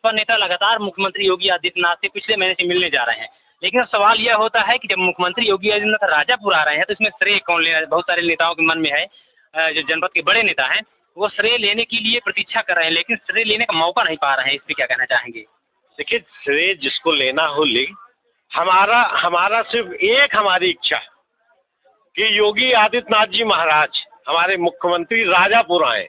भाजपा नेता लगातार मुख्यमंत्री योगी आदित्यनाथ से पिछले महीने से मिलने जा रहे हैं। लेकिन अब सवाल यह होता है कि जब मुख्यमंत्री योगी आदित्यनाथ राजापुर आ रहे हैं तो इसमें श्रेय कौन ले रहा है? बहुत सारे नेताओं के मन में है, जो जनपद के बड़े नेता हैं वो श्रेय लेने के लिए प्रतीक्षा कर रहे हैं, लेकिन श्रेय लेने का मौका नहीं पा रहे हैं। इस पे क्या कहना चाहेंगे? देखिए, श्रेय जिसको लेना हो ले। हमारा हमारा सिर्फ एक हमारी इच्छा कि योगी आदित्यनाथ जी महाराज हमारे मुख्यमंत्री राजापुर आए।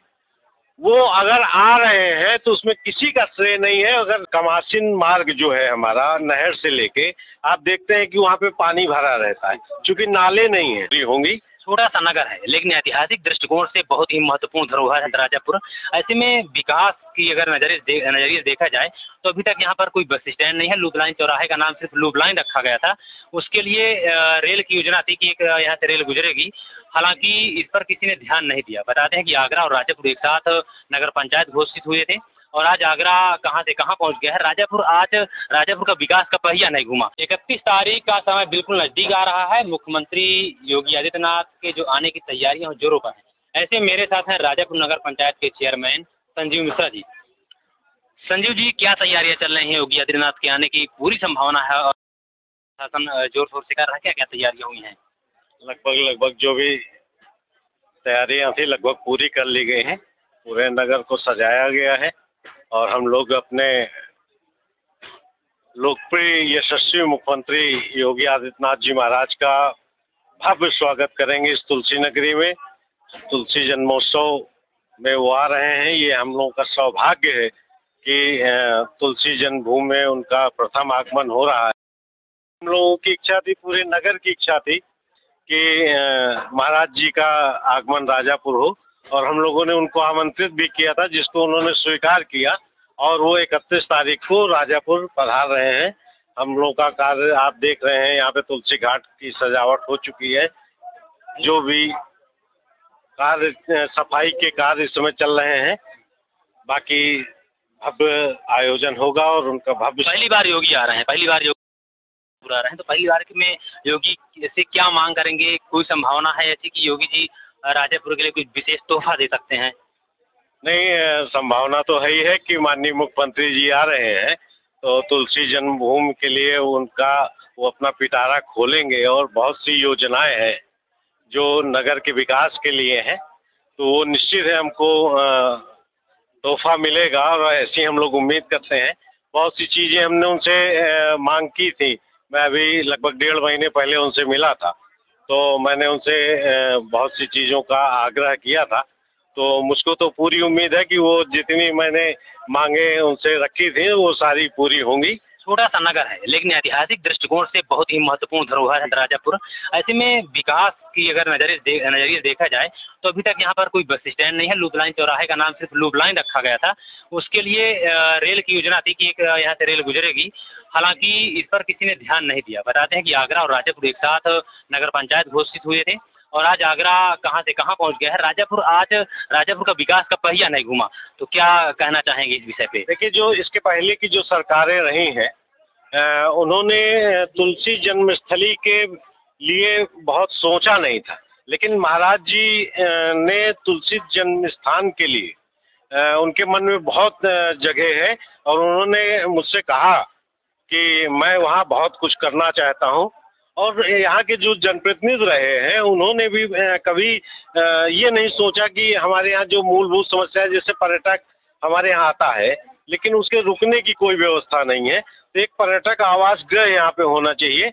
वो अगर आ रहे हैं तो उसमें किसी का श्रेय नहीं है। अगर कमासिन मार्ग जो है हमारा नहर से लेके, आप देखते हैं कि वहाँ पे पानी भरा रहता है, क्योंकि नाले नहीं है होंगी। छोटा सा नगर है लेकिन ऐतिहासिक दृष्टिकोण से बहुत ही महत्वपूर्ण धरोहर है राजापुर। ऐसे में विकास की अगर नजरिए देखा जाए तो अभी तक यहाँ पर कोई बस स्टैंड नहीं है। लूप लाइन चौराहे का नाम सिर्फ लूप लाइन रखा गया था। उसके लिए रेल की योजना थी कि एक यहाँ से रेल गुजरेगी, हालांकि इस पर किसी ने ध्यान नहीं दिया। बताते हैं कि आगरा और राजापुर एक साथ नगर पंचायत घोषित हुए थे और आज आगरा कहां से कहां पहुंच गया है। राजापुर का विकास का पहिया नहीं घूमा। 31 तारीख का समय बिल्कुल नजदीक आ रहा है। मुख्यमंत्री योगी आदित्यनाथ के जो आने की तैयारियां जोरों पर हैं। ऐसे मेरे साथ हैं राजापुर नगर पंचायत के चेयरमैन संजीव मिश्रा जी। संजीव जी, क्या तैयारियां चल रही हैं? योगी आदित्यनाथ के आने की पूरी संभावना है और शासन जोर शोर से कर रहा है। क्या क्या तैयारियां हुई हैं? लगभग जो भी तैयारियां थी लगभग पूरी कर ली गई हैं। पूरे नगर को सजाया गया है और हम लोग अपने लोकप्रिय यशस्वी मुख्यमंत्री योगी आदित्यनाथ जी महाराज का भव्य स्वागत करेंगे इस तुलसी नगरी में। तुलसी जन्मोत्सव में वो आ रहे हैं। ये हम लोगों का सौभाग्य है कि तुलसी जन्मभूमि में उनका प्रथम आगमन हो रहा है। हम लोगों की इच्छा थी, पूरे नगर की इच्छा थी कि महाराज जी का आगमन राजापुर हो और हम लोगों ने उनको आमंत्रित भी किया था, जिसको उन्होंने स्वीकार किया और वो 31 तारीख को राजापुर पधार रहे हैं। हम लोग का कार्य आप देख रहे हैं, यहाँ पे तुलसी घाट की सजावट हो चुकी है। जो भी कार्य, सफाई के कार्य इस समय चल रहे हैं। बाकी भव्य आयोजन होगा और उनका भव्य। पहली बार योगी आ रहे हैं, पहली बार योगी आ रहे हैं, तो पहली बार में योगी से क्या मांग करेंगे? कोई संभावना है ऐसी कि योगी जी राजापुर के लिए कोई विशेष तोहफा दे सकते हैं? नहीं, संभावना तो है ही है कि माननीय मुख्यमंत्री जी आ रहे हैं तो तुलसी जन्मभूमि के लिए वो अपना पिटारा खोलेंगे और बहुत सी योजनाएं हैं जो नगर के विकास के लिए हैं। तो वो निश्चित है हमको तोहफा मिलेगा और ऐसी हम लोग उम्मीद करते हैं। बहुत सी चीज़ें हमने उनसे मांग की थी। मैं अभी लगभग 1.5 महीने पहले उनसे मिला था, तो मैंने उनसे बहुत सी चीज़ों का आग्रह किया था। तो मुझको तो पूरी उम्मीद है कि वो जितनी मैंने मांगे उनसे रखी थी वो सारी पूरी होंगी। छोटा सा नगर है लेकिन ऐतिहासिक दृष्टिकोण से बहुत ही महत्वपूर्ण धरोहर है राजापुर। ऐसे में विकास की अगर नजरिए देखा जाए तो अभी तक यहाँ पर कोई बस स्टैंड नहीं है। लूप लाइन चौराहे का नाम सिर्फ लूप लाइन रखा गया था। उसके लिए रेल की योजना थी कि एक यहाँ से रेल गुजरेगी, हालांकि इस पर किसी ने ध्यान नहीं दिया। बताते हैं कि आगरा और राजापुर एक साथ नगर पंचायत घोषित हुए थे और आज आगरा कहां से कहां पहुंच गया है। राजापुर का विकास का पहिया नहीं घूमा। तो क्या कहना चाहेंगे इस विषय पे? देखिए, जो इसके पहले की जो सरकारें रही हैं उन्होंने तुलसी जन्मस्थली के लिए बहुत सोचा नहीं था, लेकिन महाराज जी ने तुलसी जन्म स्थान के लिए उनके मन में बहुत जगह है और उन्होंने मुझसे कहा कि मैं वहाँ बहुत कुछ करना चाहता हूँ। और यहाँ के जो जनप्रतिनिधि रहे हैं उन्होंने भी कभी ये नहीं सोचा कि हमारे यहाँ जो मूलभूत समस्या है, जैसे पर्यटक हमारे यहाँ आता है लेकिन उसके रुकने की कोई व्यवस्था नहीं है। तो एक पर्यटक आवास गृह यहाँ पे होना चाहिए।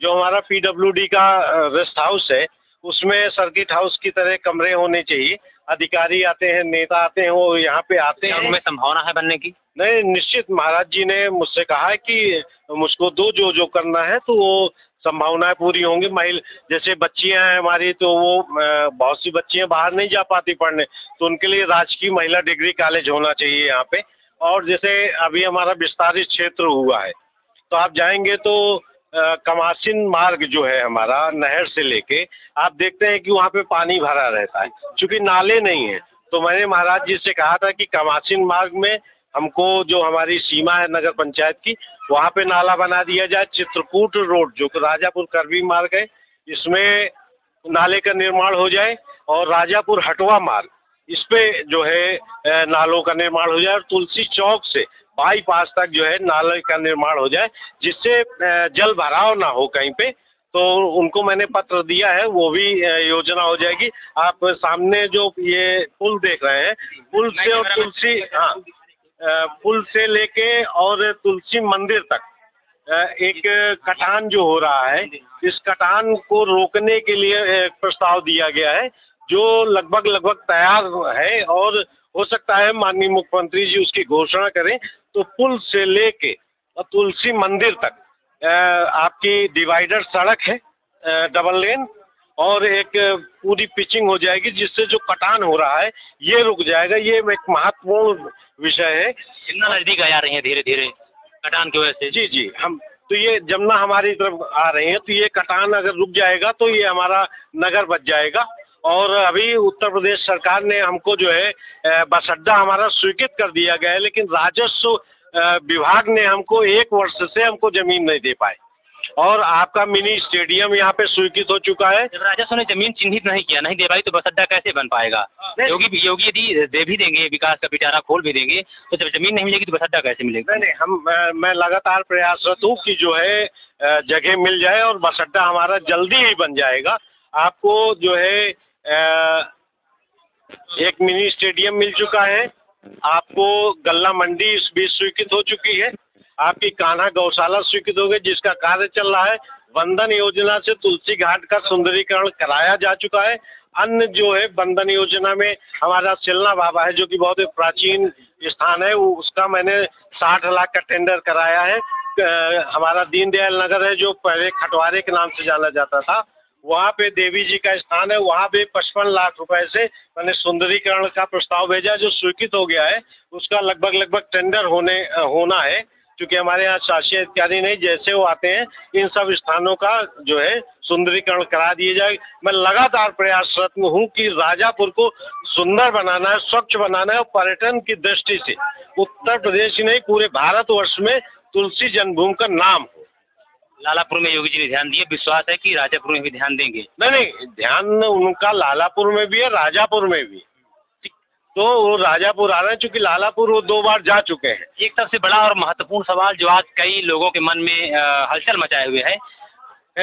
जो हमारा PWD का रेस्ट हाउस है उसमें सर्किट हाउस की तरह कमरे होने चाहिए। अधिकारी आते हैं, नेता आते हैं, वो यहाँ पे आते हैं। उनमें संभावना है बनने की? नहीं, निश्चित महाराज जी ने मुझसे कहा है कि मुझको दो जो करना है तो वो संभावनाएं पूरी होंगी। जैसे बच्चियां हैं हमारी, तो वो बहुत सी बच्चियां बाहर नहीं जा पाती पढ़ने, तो उनके लिए राजकीय महिला डिग्री कॉलेज होना चाहिए यहाँ पे। और जैसे अभी हमारा विस्तारित क्षेत्र हुआ है तो आप जाएंगे तो कमासिन मार्ग जो है हमारा नहर से लेके, आप देखते हैं कि वहाँ पे पानी भरा रहता है, क्योंकि नाले नहीं है। तो मैंने महाराज जी से कहा था कि कमासिन मार्ग में हमको जो हमारी सीमा है नगर पंचायत की, वहाँ पे नाला बना दिया जाए। चित्रकूट रोड जो राजापुर करवी मार्ग है, इसमें नाले का निर्माण हो जाए और राजापुर हटवा मार्ग, इस पे जो है नालों का निर्माण हो जाए और तुलसी चौक से बाईपास तक जो है नाले का निर्माण हो जाए, जिससे जल भराव ना हो कहीं पे। तो उनको मैंने पत्र दिया है, वो भी योजना हो जाएगी। आप सामने जो ये पुल देख रहे हैं, पुल से और तुलसी, हाँ, पुल से लेके और तुलसी मंदिर तक एक कटान जो हो रहा है, इस कटान को रोकने के लिए एक प्रस्ताव दिया गया है, जो लगभग तैयार है, और हो सकता है माननीय मुख्यमंत्री जी उसकी घोषणा करें तो पुल से लेके और तुलसी मंदिर तक आपकी डिवाइडर सड़क है, डबल लेन, और एक पूरी पिचिंग हो जाएगी, जिससे जो कटान हो रहा है ये रुक जाएगा। ये एक महत्वपूर्ण विषय है। कितना नजदीक आ रही है धीरे धीरे कटान की वजह से? जी जी, हम तो ये जमुना हमारी तरफ आ रहे हैं, तो ये कटान अगर रुक जाएगा तो ये हमारा नगर बच जाएगा। और अभी उत्तर प्रदेश सरकार ने हमको जो है बस अड्डा हमारा स्वीकृत कर दिया गया है, लेकिन राजस्व विभाग ने हमको 1 वर्ष से हमको जमीन नहीं दे पाए, और आपका मिनी स्टेडियम यहाँ पे स्वीकृत हो चुका है। जब राजस्व ने जमीन चिन्हित नहीं किया, नहीं दे पाई, तो बस अड्डा कैसे बन पाएगा? योगी यदि दे भी देंगे, विकास का पिटारा खोल भी देंगे, तो जब जमीन नहीं मिलेगी तो बस अड्डा कैसे मिलेगा? नहीं, मैं लगातार प्रयासरत हूँ कि जो है जगह मिल जाए और बस अड्डा हमारा जल्दी ही बन जाएगा। आपको जो है एक मिनी स्टेडियम मिल चुका है, आपको गल्ला मंडी भी स्वीकृत हो चुकी है, आपकी कान्हा गौशाला स्वीकृत हो गई जिसका कार्य चल रहा है, वंदन योजना से तुलसी घाट का सुंदरीकरण कराया जा चुका है। अन्य जो है वंदन योजना में हमारा सिलना बाबा है, जो कि बहुत एक प्राचीन स्थान है, उसका मैंने 60 लाख का टेंडर कराया है। हमारा दीनदयाल नगर है, जो पहले खटवारे के नाम से जाना जाता था, वहाँ पे देवी जी का स्थान है, वहाँ पे 55 लाख रुपए से मैंने सुंदरीकरण का प्रस्ताव भेजा, जो स्वीकृत हो गया है। उसका लगभग टेंडर होना है, क्योंकि हमारे यहाँ शासकीय अधिकारी नहीं, जैसे वो आते हैं इन सब स्थानों का जो है सुंदरीकरण करा दिए जाए। मैं लगातार प्रयासरत हूँ कि राजापुर को सुंदर बनाना है, स्वच्छ बनाना है, और पर्यटन की दृष्टि से उत्तर प्रदेश ही नहीं पूरे भारतवर्ष में तुलसी जन्मभूमि का नाम हो। लालापुर में योगी जी ने ध्यान दिए, विश्वास है कि राजापुर में भी ध्यान देंगे? नहीं, ध्यान उनका लालापुर में भी है, राजापुर में भी। तो वो राजापुर आ रहे हैं, चूंकि लालापुर वो 2 बार जा चुके हैं। एक सबसे बड़ा और महत्वपूर्ण सवाल जो आज कई लोगों के मन में हलचल मचाए हुए है,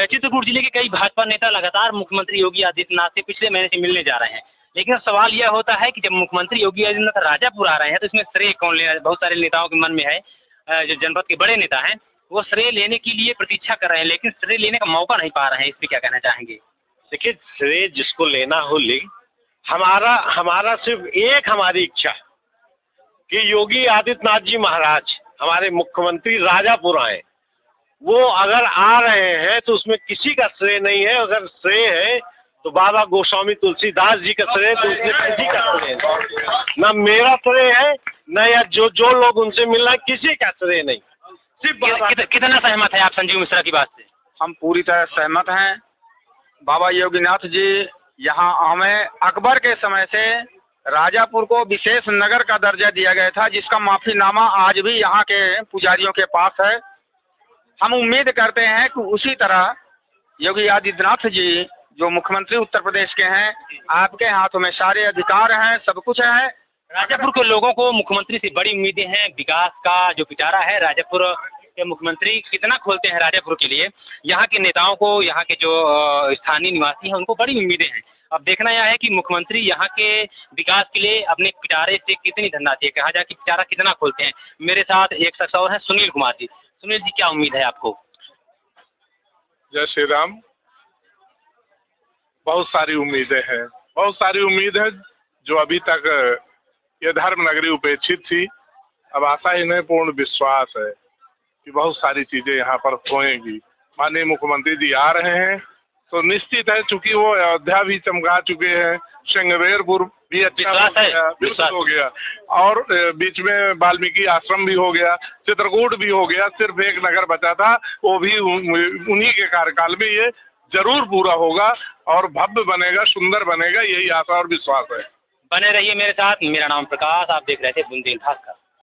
चित्रकूट जिले के कई भाजपा नेता लगातार मुख्यमंत्री योगी आदित्यनाथ से पिछले महीने से मिलने जा रहे हैं, लेकिन सवाल यह होता है कि जब मुख्यमंत्री योगी आदित्यनाथ राजापुर आ रहे हैं तो इसमें श्रेय कौन ले रहा है? बहुत सारे नेताओं के मन में है, जो जनपद के बड़े नेता हैं वो श्रेय लेने के लिए प्रतीक्षा कर रहे हैं, लेकिन श्रेय लेने का मौका नहीं पा रहे हैं। इस पर क्या कहना चाहेंगे? देखिए, श्रेय जिसको लेना हो ले। हमारा सिर्फ एक हमारी इच्छा कि योगी आदित्यनाथ जी महाराज हमारे मुख्यमंत्री राजापुर आए। वो अगर आ रहे हैं तो उसमें किसी का श्रेय नहीं है। अगर श्रेय है तो बाबा गोस्वामी तुलसीदास जी का श्रेय, तो उसमें किसी का श्रेय नहीं। ना मेरा श्रेय है, न या जो लोग उनसे मिल रहे हैं, किसी का श्रेय नहीं। सिर्फ कितना सहमत है आप संजीव मिश्रा की बात से? हम पूरी तरह सहमत हैं। बाबा योगीनाथ जी यहाँ हमें अकबर के समय से राजापुर को विशेष नगर का दर्जा दिया गया था, जिसका माफीनामा आज भी यहाँ के पुजारियों के पास है। हम उम्मीद करते हैं कि उसी तरह योगी आदित्यनाथ जी जो मुख्यमंत्री उत्तर प्रदेश के हैं, आपके हाथों में सारे अधिकार हैं, सब कुछ है। राजापुर के लोगों को मुख्यमंत्री से बड़ी उम्मीदें हैं। विकास का जो पिटारा है, राजापुर के मुख्यमंत्री कितना खोलते हैं राजापुर के लिए, यहाँ के नेताओं को, यहाँ के जो स्थानीय निवासी हैं उनको बड़ी उम्मीदें हैं। अब देखना यह है कि मुख्यमंत्री यहाँ के विकास के लिए अपने पिटारे से कितनी धनराशि, कहा जाए कि पिटारा कितना खोलते हैं। मेरे साथ एक शख्स और हैं, सुनील कुमार जी। सुनील जी, क्या उम्मीद है आपको? जय श्री राम। बहुत सारी उम्मीदें हैं, बहुत सारी उम्मीद है। जो अभी तक ये धर्म नगरी उपेक्षित थी, अब आशा ही नहीं पूर्ण विश्वास है कि बहुत सारी चीजें यहाँ पर होएंगी। माननीय मुख्यमंत्री जी आ रहे हैं तो निश्चित है, चूंकि वो अयोध्या भी चमका चुके हैं, श्रृंगवेरपुर भी अच्छा हो गया, और बीच में वाल्मीकि आश्रम भी हो गया, चित्रकूट भी हो गया। सिर्फ एक नगर बचा था, वो भी उन्हीं के कार्यकाल में ये जरूर पूरा होगा और भव्य बनेगा, सुंदर बनेगा, यही आशा और विश्वास है। बने रहिए मेरे साथ। मेरा नाम प्रकाश, आप देख रहे थे बुंदेल भास्कर।